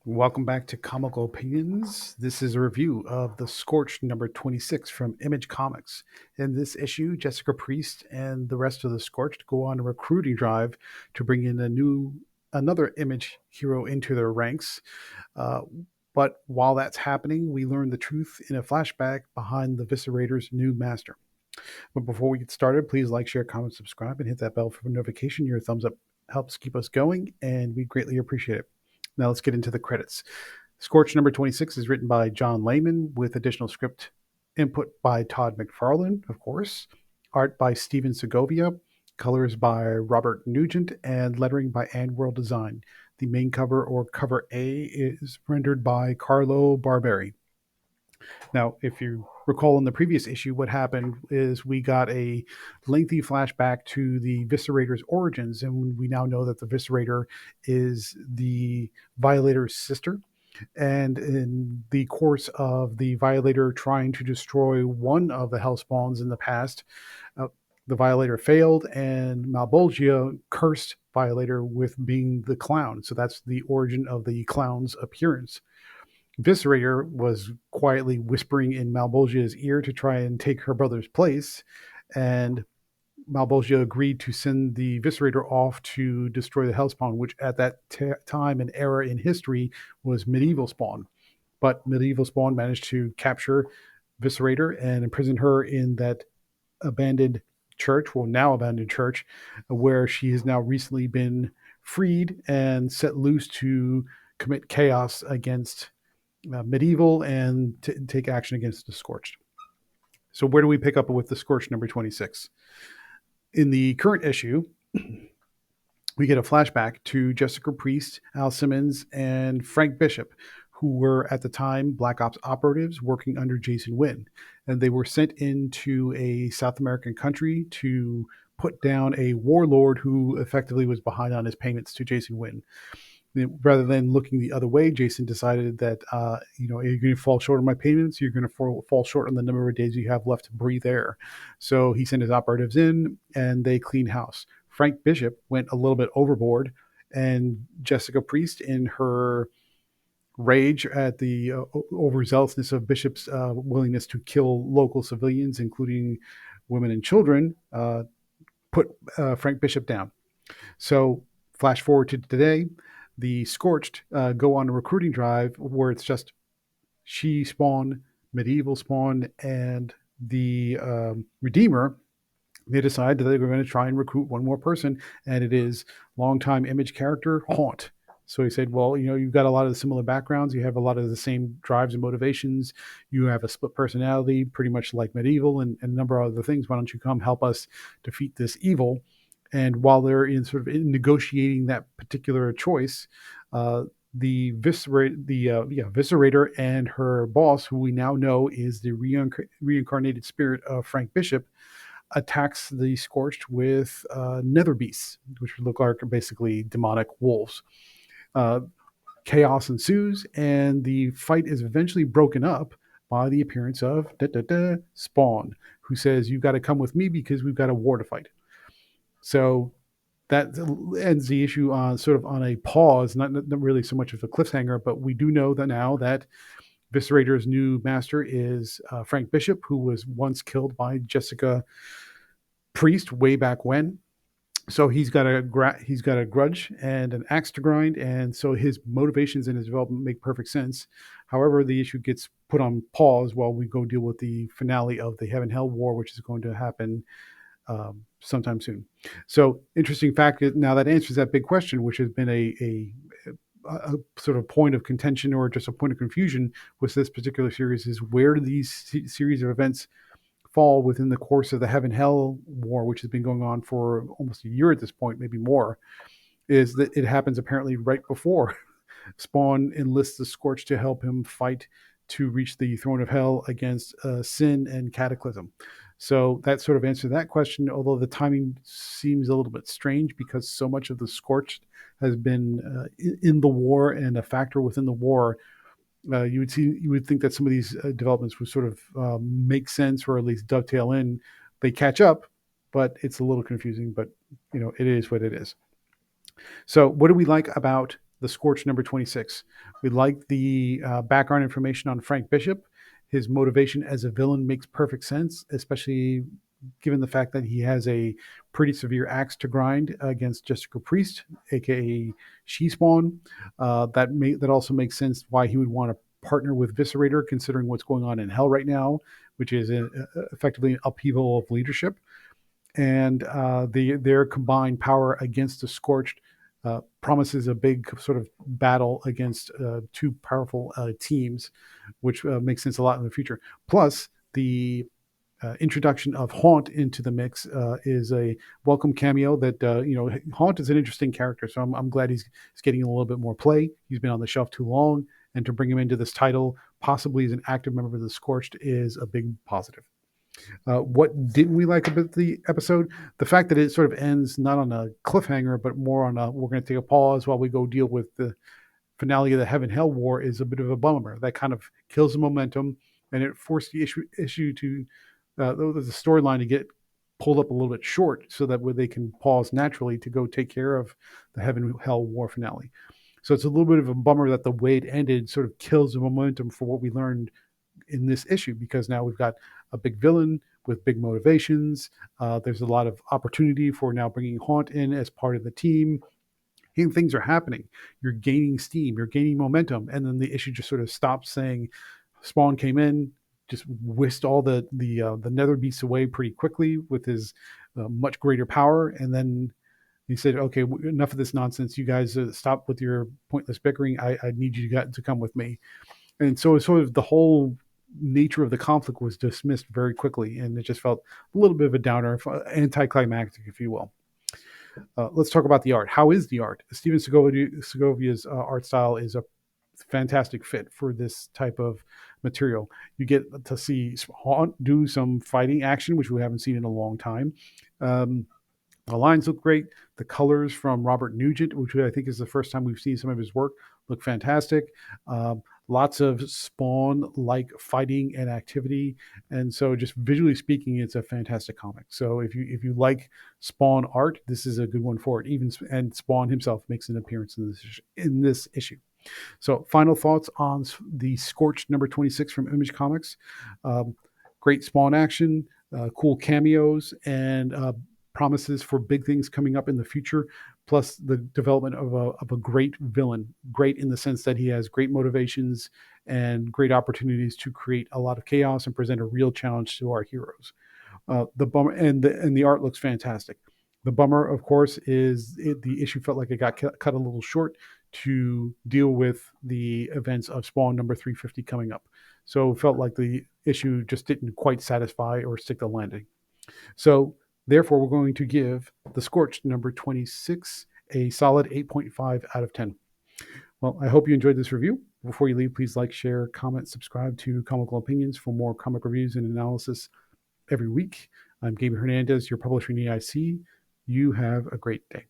Welcome back to Comical Opinions. This is a review of the Scorched number 26 from Image Comics. In this issue, Jessica Priest and the rest of the Scorched go on a recruiting drive to bring in another Image hero into their ranks. Uh, but while that's happening, we learn the truth in a flashback behind the Viscerator's new master. But before we get started, please like, share, comment, subscribe, and hit that bell for notification. Your thumbs up helps keep us going, and we greatly appreciate it. Now let's get into the credits. Scorch number 26 is written by John Layman with additional script input by Todd McFarlane, of course. Art by Stephen Segovia. Colors by Robert Nugent and lettering by And World Design. The main cover, or cover A, is rendered by Carlo Barberi. Now, if you recall in the previous issue, what happened is we got a lengthy flashback to the Viscerator's origins, and we now know that the Viscerator is the Violator's sister. And in the course of the Violator trying to destroy one of the Hellspawns in the past, the Violator failed, and Malbolgia cursed Violator with being the clown. So that's the origin of the clown's appearance. Viscerator was quietly whispering in Malbolgia's ear to try and take her brother's place, and Malbolgia agreed to send the Viscerator off to destroy the Hellspawn, which at that time and era in history was Medieval Spawn. But Medieval Spawn managed to capture Viscerator and imprison her in that abandoned church, well, now abandoned church, where she has now recently been freed and set loose to commit chaos against Medieval and take action against the Scorched. So where do we pick up with the Scorched number 26? In the current issue, we get a flashback to Jessica Priest, Al Simmons, and Frank Bishop, who were at the time Black Ops operatives working under Jason Wynn. And they were sent into a South American country to put down a warlord who effectively was behind on his payments to Jason Wynn. Rather than looking the other way, Jason decided that, you're going to fall short on my payments. You're going to fall short on the number of days you have left to breathe air. So he sent his operatives in, and they cleaned house. Frank Bishop went a little bit overboard, and Jessica Priest, in her rage at the overzealousness of Bishop's willingness to kill local civilians, including women and children, put Frank Bishop down. So flash forward to today. The Scorched go on a recruiting drive where it's just She Spawn, Medieval Spawn, and the Redeemer. They decide that they're going to try and recruit one more person, and it is longtime Image character Haunt. So he said, well, you've got a lot of the similar backgrounds. You have a lot of the same drives and motivations. You have a split personality, pretty much like Medieval, and a number of other things. Why don't you come help us defeat this evil? And while they're in negotiating that particular choice, the Viscerator and her boss, who we now know is the reincarnated spirit of Frank Bishop, attacks the Scorched with nether beasts, which look like basically demonic wolves. Chaos ensues, and the fight is eventually broken up by the appearance of Spawn, who says, "You've got to come with me because we've got a war to fight." So that ends the issue on sort of on a pause, not really so much of a cliffhanger, but we do know that now that Viscerator's new master is Frank Bishop, who was once killed by Jessica Priest way back when. So he's got a grudge and an axe to grind, and so his motivations and his development make perfect sense. However, the issue gets put on pause while we go deal with the finale of the Heaven Hell War, which is going to happen sometime soon. So interesting fact, now that answers that big question, which has been a sort of point of contention or just a point of confusion with this particular series, is where do these series of events fall within the course of the Heaven Hell War, which has been going on for almost a year at this point, maybe more. Is that it happens apparently right before Spawn enlists the Scorch to help him fight to reach the throne of hell against sin and cataclysm. So that sort of answered that question, although the timing seems a little bit strange because so much of the Scorched has been in the war and a factor within the war. You would think that some of these developments would sort of make sense or at least dovetail in. They catch up, but it's a little confusing. But it is what it is. So, what do we like about the Scorched number 26. We like the background information on Frank Bishop. His motivation as a villain makes perfect sense, especially given the fact that he has a pretty severe axe to grind against Jessica Priest, aka She Spawn. That also makes sense why he would want to partner with Viscerator, considering what's going on in Hell right now, which is effectively an upheaval of leadership. And their combined power against the Scorched promises a big sort of battle against two powerful teams, which makes sense a lot in the future. Plus, the introduction of Haunt into the mix is a welcome cameo. That Haunt is an interesting character, so I'm glad he's getting a little bit more play. He's been on the shelf too long, and to bring him into this title, possibly as an active member of the Scorched, is a big positive. What didn't we like about the episode? The fact that it sort of ends not on a cliffhanger, but more on we're going to take a pause while we go deal with the finale of the Heaven Hell War is a bit of a bummer. That kind of kills the momentum, and it forced the issue to the storyline to get pulled up a little bit short so that way they can pause naturally to go take care of the Heaven Hell War finale. So it's a little bit of a bummer that the way it ended sort of kills the momentum for what we learned in this issue, because now we've got a big villain with big motivations. There's a lot of opportunity for now bringing Haunt in as part of the team. And things are happening. You're gaining steam. You're gaining momentum. And then the issue just sort of stops, saying Spawn came in, just whisked all the nether beasts away pretty quickly with his much greater power. And then he said, okay, enough of this nonsense. You guys stop with your pointless bickering. I need you to come with me. And so sort of the whole nature of the conflict was dismissed very quickly, and it just felt a little bit of a downer, anticlimactic, if you will. Let's talk about the art. How is the art? Stephen Segovia's art style is a fantastic fit for this type of material. You get to see Haunt do some fighting action, which we haven't seen in a long time. The lines look great. The colors from Robert Nugent, which I think is the first time we've seen some of his work, look fantastic. Lots of Spawn-like fighting and activity, and so just visually speaking, it's a fantastic comic. So if you like Spawn art, this is a good one for it. And Spawn himself makes an appearance in this issue. So final thoughts on the Scorched number 26 from Image Comics. Great Spawn action, cool cameos, and promises for big things coming up in the future, plus the development of a great villain. Great in the sense that he has great motivations and great opportunities to create a lot of chaos and present a real challenge to our heroes. The bummer, and the art looks fantastic. The bummer, of course, is the issue felt like it got cut a little short to deal with the events of Spawn number 350 coming up. So it felt like the issue just didn't quite satisfy or stick the landing. So therefore, we're going to give the Scorched number 26 a solid 8.5 out of 10. Well, I hope you enjoyed this review. Before you leave, please like, share, comment, subscribe to Comical Opinions for more comic reviews and analysis every week. I'm Gabe Hernandez, your publisher in EIC. You have a great day.